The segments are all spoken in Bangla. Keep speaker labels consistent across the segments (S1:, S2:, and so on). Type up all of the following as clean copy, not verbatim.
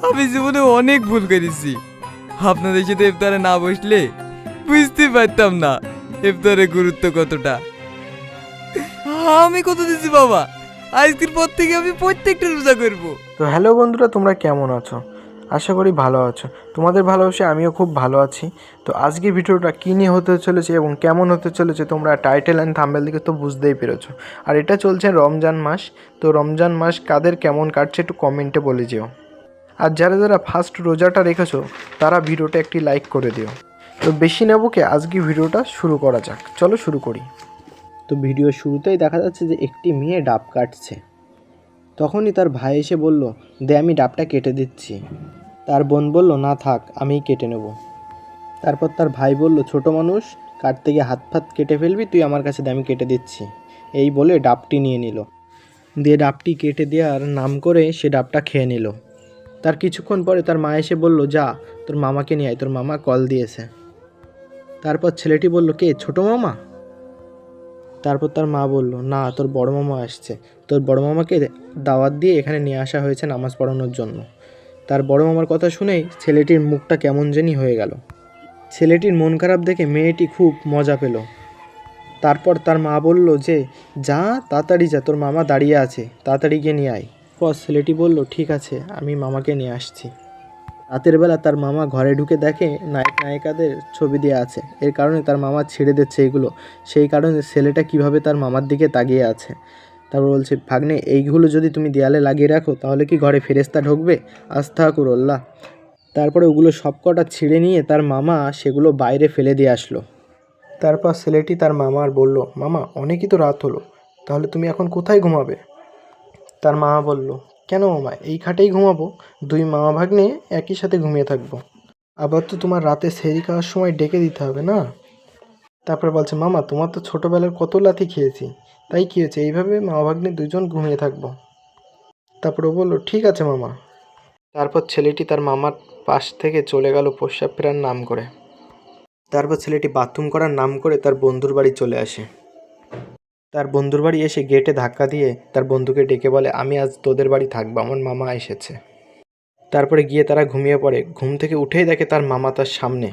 S1: আমি জীবনে অনেক ভুল করেছি। আপনাদের সাথে ইফতারে না বসলে বুঝতে পারতাম না ইফতারের গুরুত্ব কতটা। আমি কত দিছি বাবা, আজকের পর থেকে আমি প্রত্যেকটা রোজা করব।
S2: তো হ্যালো বন্ধুরা, তোমরা কেমন আছো? আশা করি ভালো আছো। তোমাদের ভালোবাসে আমিও খুব ভালো আছি। তো আজকে ভিডিওটা কী নিয়ে হতে চলেছে এবং কেমন হতে চলেছে তোমরা টাইটেল অ্যান্ড থাম্বনেল দিকে তো বুঝতেই পেরেছো। আর এটা চলছে রমজান মাস। তো রমজান মাস কাদের কেমন কাটছে একটু কমেন্টে বলে যেও। আর যারা যারা ফার্স্ট রোজাটা রেখেছো তারা ভিডিওটা একটি লাইক করে দিও। তো বেশি নেবো কে, আজকে ভিডিওটা শুরু করা যাক। চলো শুরু করি। তো ভিডিও শুরুতেই দেখা যাচ্ছে যে একটি মেয়ে ডাব কাটছে। তখনই তার ভাই এসে বলল, দে আমি ডাবটা কেটে দিচ্ছি। তার বোন বলল, না থাক আমিই কেটে নেব। তারপর তার ভাই বলল, ছোট মানুষ, কাটতে গিয়ে হাত ফাত কেটে ফেলবি, তুই আমার কাছে দে আমি কেটে দিচ্ছি। এই বলে ডাবটি নিয়ে নিল। দিয়ে ডাবটি কেটে দেওয়ার নাম করে সে ডাবটা খেয়ে নিল। তার কিছুক্ষণ পরে তার মা এসে বলল, যা তোর মামাকে নিয়ে আয়, তোর মামা কল দিয়েছে। তারপর ছেলেটি বলল, কে, ছোট মামা? তারপর তার মা বলল, না তোর বড় মামা আসছে, তোর বড় মামাকে দাওয়াত দিয়ে এখানে নিয়ে আসা হয়েছে নামাজ পড়ানোর জন্য। তার বড় মামার কথা শুনেই ছেলেটির মুখটা কেমন জানি হয়ে গেল। ছেলেটির মন খারাপ দেখে মেয়েটি খুব মজা পেল। তারপর তার মা বলল যে, যা তাড়াতাড়ি যা, তোর মামা দাঁড়িয়ে আছে, তাড়াতাড়ি গিয়ে নিয়ে আয়। পর ছেলেটি বলল, ঠিক আছে আমি মামাকে নিয়ে আসছি। রাতের বেলা তার মামা ঘরে ঢুকে দেখে নায়ক নায়িকাদের ছবি দেওয়া আছে। এর কারণে তার মামা ছেড়ে দিচ্ছে এগুলো। সেই কারণে ছেলেটা কিভাবে তার মামার দিকে তাকিয়ে আছে। তারপর বলছে, ভাগ্নে এইগুলো যদি তুমি দেয়ালে লাগিয়ে রাখো তাহলে কি ঘরে ফেরেশতা ঢুকবে? আস্তাগফিরুল্লাহ। তারপরে ওগুলো সবকটা ছিঁড়ে নিয়ে তার মামা সেগুলো বাইরে ফেলে দিয়ে আসলো। তারপর ছেলেটি তার মামার বলল, মামা অনেকই তো রাত হলো, তাহলে তুমি এখন কোথায় ঘুমাবে? তার মামা বলল, কেন মামা, এই খাটেই ঘুমাবো, দুই মামা ভাগ্নে একই সাথে ঘুমিয়ে থাকবো। আবার তো তোমার রাতে সেহরি খাওয়ার সময় ডেকে দিতে হবে না? তারপর বলছে, মামা তোমার তো ছোটোবেলার কত লাথি খেয়েছি, তাই কী হয়েছে, এইভাবে মামা ভাগ্নে দুজন ঘুমিয়ে থাকবো। তারপর ও বললো, ঠিক আছে মামা। তারপর ছেলেটি তার মামার পাশ থেকে চলে গেল প্রস্রাব ফেরার নাম করে। তারপর ছেলেটি বাথরুম করার নাম করে তার বন্ধুর বাড়ি চলে আসে। তার বন্ধুর বাড়ি এসে গেটে ধাক্কা দিয়ে তার বন্ধুকে ডেকে বলে, আমি আজ তোদের বাড়ি থাকবো, আমার মামা এসেছে। তারপরে গিয়ে তারা ঘুমিয়ে পড়ে। ঘুম থেকে উঠেই দেখে তার মামা তার সামনে।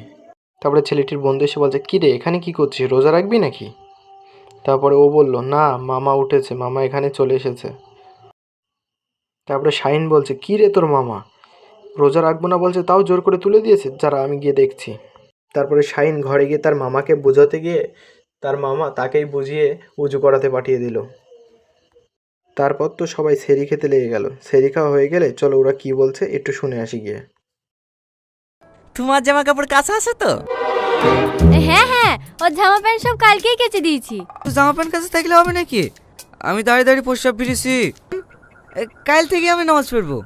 S2: তারপরে ছেলেটির বন্ধু এসে বলছে, কী রে এখানে কী করছিস, রোজা রাখবি নাকি? তারপরে ও বলল, না মামা উঠেছে, মামা এখানে চলে এসেছে। তারপরে শাহিন বলছে, কী রে তোর মামা রোজা রাখবো না বলছে, তাও জোর করে তুলে দিয়েছে, যারা আমি গিয়ে দেখছি। তারপরে শাহিন ঘরে গিয়ে তার মামাকে বোঝাতে গিয়ে তার মামা তাকেই বুঝিয়ে উজু করাতে পাঠিয়ে দিল। তারপর তো সবাই সেরি খেতে লেগে গেল। সেরি খাওয়া হয়ে গেলে চলো ওরা কি বলছে একটু শুনে আসি গিয়ে।
S1: তোমার জামা কাপড় কাঁচা আছে তো?
S3: হ্যাঁ হ্যাঁ, ওর জামা প্যান্ট সব কালকেই কেচে দিয়েছি।
S1: জামা প্যান্ট কাছে থাকলে হবে নাকি? আমি দাঁড়িয়ে দাঁড়িয়ে প্রস্রাব ফিরেছি, কাল থেকে আমি নামাজ পড়বো।